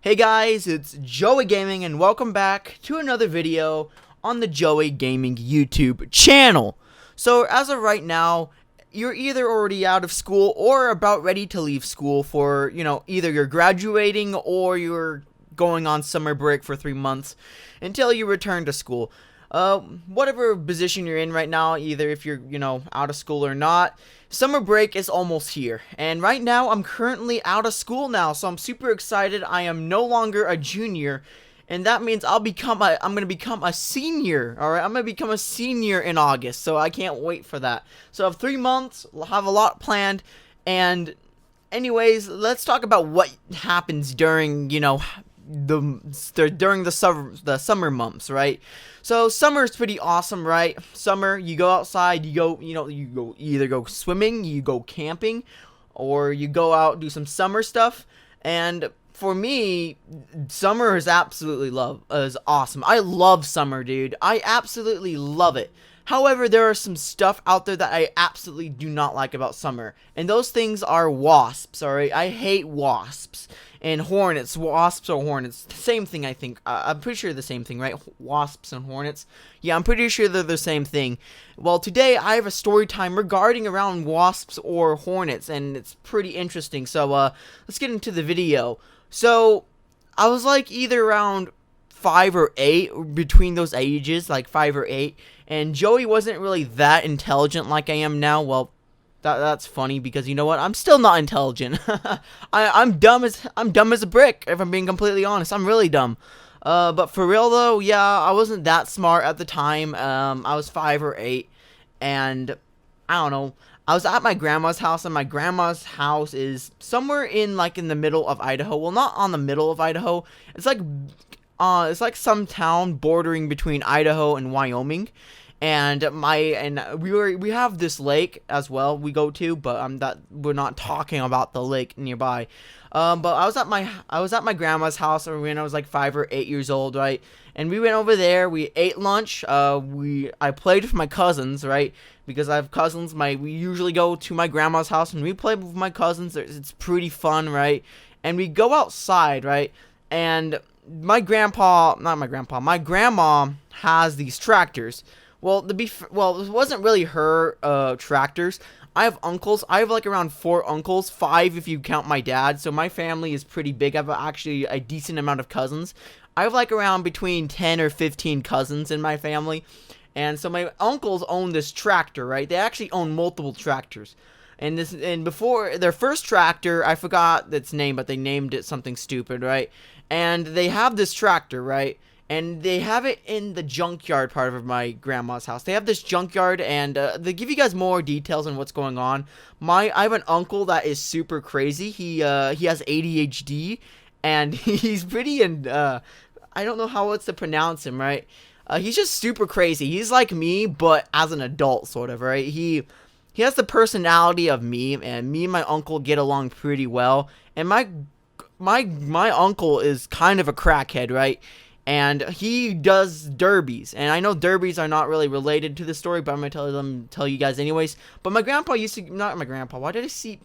Hey guys, it's Joey Gaming and welcome back to another video on the Joey Gaming YouTube channel. So as of right now, you're either already out of school or about ready to leave school for, either you're graduating or you're going on summer break for 3 months until you return to school. Whatever position you're in right now, either if you're, out of school or not, summer break is almost here. And right now, I'm currently out of school now, so I'm super excited. I am no longer a junior, and that means I'm going to become a senior, alright? I'm going to become a senior in August, so I can't wait for that. So I have 3 months, I'll have a lot planned, and anyways, let's talk about what happens during, during the summer months, right? So summer is pretty awesome, right? Summer, you go outside, you either go swimming, you go camping, or you go out do some summer stuff. And for me, summer is is awesome. I love summer, dude. I absolutely love it. However, there are some stuff out there that I absolutely do not like about summer, and those things are wasps, alright? I hate wasps. And hornets, wasps or hornets, same thing I think, I'm pretty sure the same thing, right? Wasps and hornets, yeah, I'm pretty sure they're the same thing. Well, today I have a story time regarding around wasps or hornets, and it's pretty interesting, so, let's get into the video. So, I was like either around 5 or 8, between those ages, like 5 or 8, and Joey wasn't really that intelligent like I am now. Well, that's funny because you know what? I'm still not intelligent. I'm dumb as a brick, if I'm being completely honest. I'm really dumb. But for real though, yeah, I wasn't that smart at the time. I was 5 or 8, and I don't know. I was at my grandma's house, and my grandma's house is somewhere in the middle of Idaho. Well, not on the middle of Idaho. It's like some town bordering between Idaho and Wyoming. And we have this lake as well we go to, but we're not talking about the lake nearby. But I was at my grandma's house when I was like 5 or 8 years old, right? And we went over there, we ate lunch, I played with my cousins, right? Because I have cousins, we usually go to my grandma's house and we play with my cousins. It's pretty fun, right? And we go outside, right? And my grandma has these tractors. Well, it wasn't really her tractors. I have uncles. I have like around 4 uncles, 5 if you count my dad. So my family is pretty big. I have actually a decent amount of cousins. I have like around between 10 or 15 cousins in my family. And so my uncles own this tractor, right? They actually own multiple tractors. And before their first tractor, I forgot its name, but they named it something stupid, right? And they have this tractor, right? And they have it in the junkyard part of my grandma's house. They have this junkyard, and they give you guys more details on what's going on. I have an uncle that is super crazy. He has ADHD, and he's pretty, and I don't know how else to pronounce him, right? He's just super crazy. He's like me, but as an adult, sort of, right? He has the personality of me, and me and my uncle get along pretty well. And my uncle is kind of a crackhead, right? And he does derbies, and I know derbies are not really related to the story, but I'm gonna tell you guys anyways. But my grandpa not my grandpa, why did I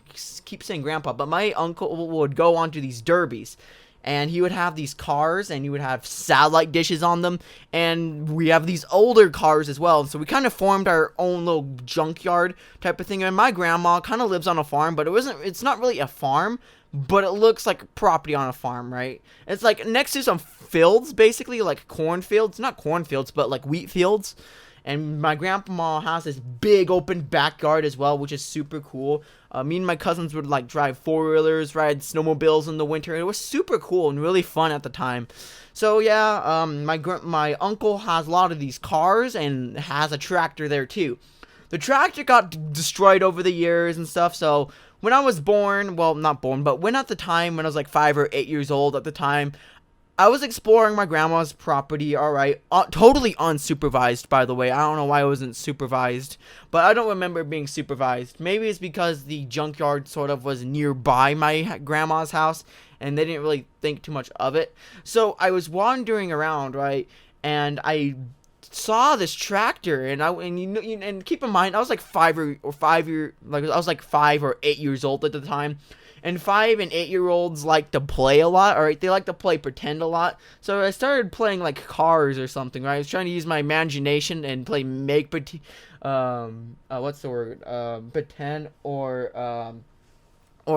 keep saying grandpa? But my uncle would go onto these derbies, and he would have these cars, and he would have satellite dishes on them, and we have these older cars as well. So we kind of formed our own little junkyard type of thing. And my grandma kind of lives on a farm, but it's not really a farm, but it looks like property on a farm, right? It's like next to some fields, basically, like cornfields. Not cornfields, but like wheat fields. And my grandma has this big open backyard as well, which is super cool. Me and my cousins would like drive 4-wheelers, ride snowmobiles in the winter. It was super cool and really fun at the time. So yeah, my uncle has a lot of these cars and has a tractor there too. The tractor got destroyed over the years and stuff, so when I was born, well, not born, but when I was like 5 or 8 years old at the time, I was exploring my grandma's property, alright, totally unsupervised, by the way. I don't know why I wasn't supervised, but I don't remember being supervised. Maybe it's because the junkyard sort of was nearby my grandma's house, and they didn't really think too much of it. So I was wandering around, right, and I saw this tractor, and keep in mind I was like 5 or 8 years old at the time, And 5 and 8-year-olds like to play a lot, alright? They like to play pretend a lot. So I started playing like Cars or something, right? I was trying to use my imagination and play pretend or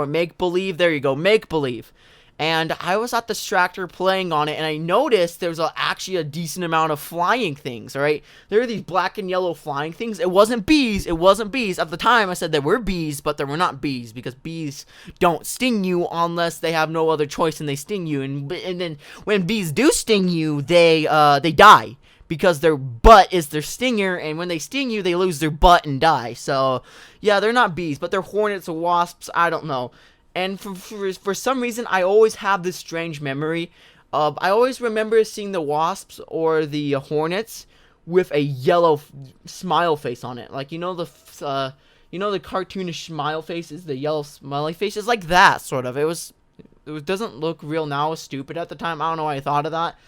make believe. There you go, make believe. And I was at the tractor playing on it, and I noticed there was actually a decent amount of flying things, alright? There were these black and yellow flying things. It wasn't bees. It wasn't bees. At the time, I said there were bees, but there were not bees, because bees don't sting you unless they have no other choice and they sting you. And then when bees do sting you, they die, because their butt is their stinger, and when they sting you, they lose their butt and die. So, yeah, they're not bees, but they're hornets or wasps. I don't know. And for some reason, I always have this strange memory. I always remember seeing the wasps or the hornets with a yellow smile face on it. Like, you know the cartoonish smile faces, the yellow smiley faces, like that, sort of. It doesn't look real now. It was stupid at the time. I don't know why I thought of that.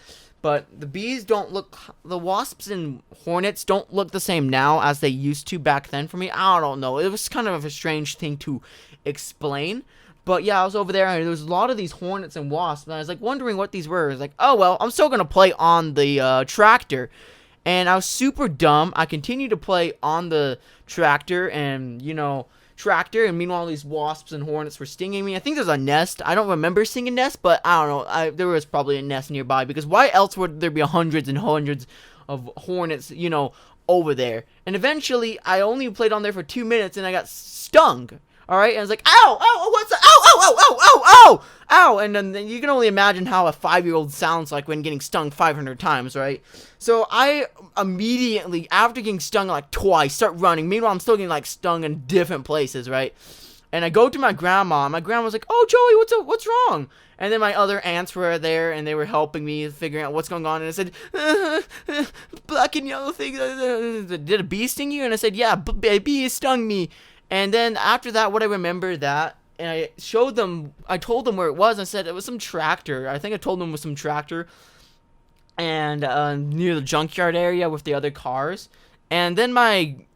But the wasps and hornets don't look the same now as they used to back then for me. I don't know. It was kind of a strange thing to explain. But yeah, I was over there, and there was a lot of these hornets and wasps, and I was like wondering what these were. I was like, oh well, I'm still gonna play on the tractor. And I was super dumb. I continued to play on the tractor, and and meanwhile these wasps and hornets were stinging me. I think there's a nest. I don't remember seeing a nest, but I don't know. There was probably a nest nearby, because why else would there be hundreds and hundreds of hornets, over there? And eventually, I only played on there for 2 minutes, and I got stung. Alright, and I was like, ow, ow, what's that? Ow, ow, ow, ow, ow, ow, ow, and then you can only imagine how a 5-year-old sounds like when getting stung 500 times, right? So I immediately, after getting stung like twice, start running. Meanwhile, I'm still getting like stung in different places, right? And I go to my grandma, and my grandma was like, oh, Joey, what's wrong? And then my other aunts were there, and they were helping me figuring out what's going on. And I said, black and yellow thing, did a bee sting you? And I said, yeah, a bee stung me. And then after that, what I remember that, and I told them where it was. I said it was some tractor. I think I told them it was some tractor, and near the junkyard area with the other cars. And then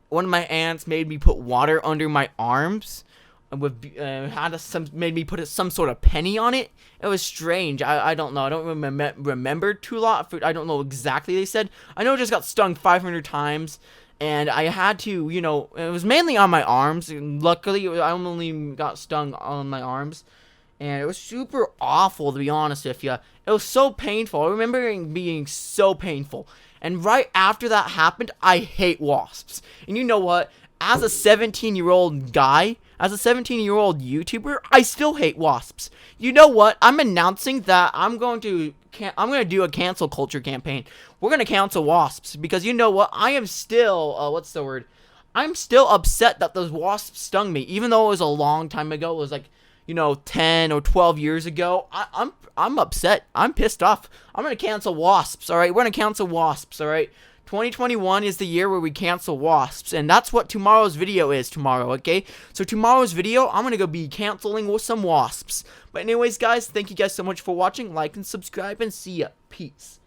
one of my aunts made me put water under my arms, made me put some sort of penny on it. It was strange. I don't know. I don't remember too lot. I don't know exactly. They said I know I just got stung 500 times. And I had to, it was mainly on my arms. And luckily, I only got stung on my arms. And it was super awful, to be honest with you. It was so painful. I remember it being so painful. And right after that happened, I hate wasps. And you know what? As a 17-year-old guy, as a 17-year-old YouTuber, I still hate wasps. You know what? I'm announcing that I'm going to do a cancel culture campaign. We're going to cancel wasps, because you know what? I am still, I'm still upset that those wasps stung me, even though it was a long time ago. It was like, 10 or 12 years ago. I'm upset. I'm pissed off. I'm going to cancel wasps, alright? We're going to cancel wasps, alright? 2021 is the year where we cancel wasps, and that's what tomorrow's video is tomorrow, okay? So tomorrow's video, I'm going to go be canceling with some wasps. But anyways, guys, thank you guys so much for watching. Like and subscribe, and see ya. Peace.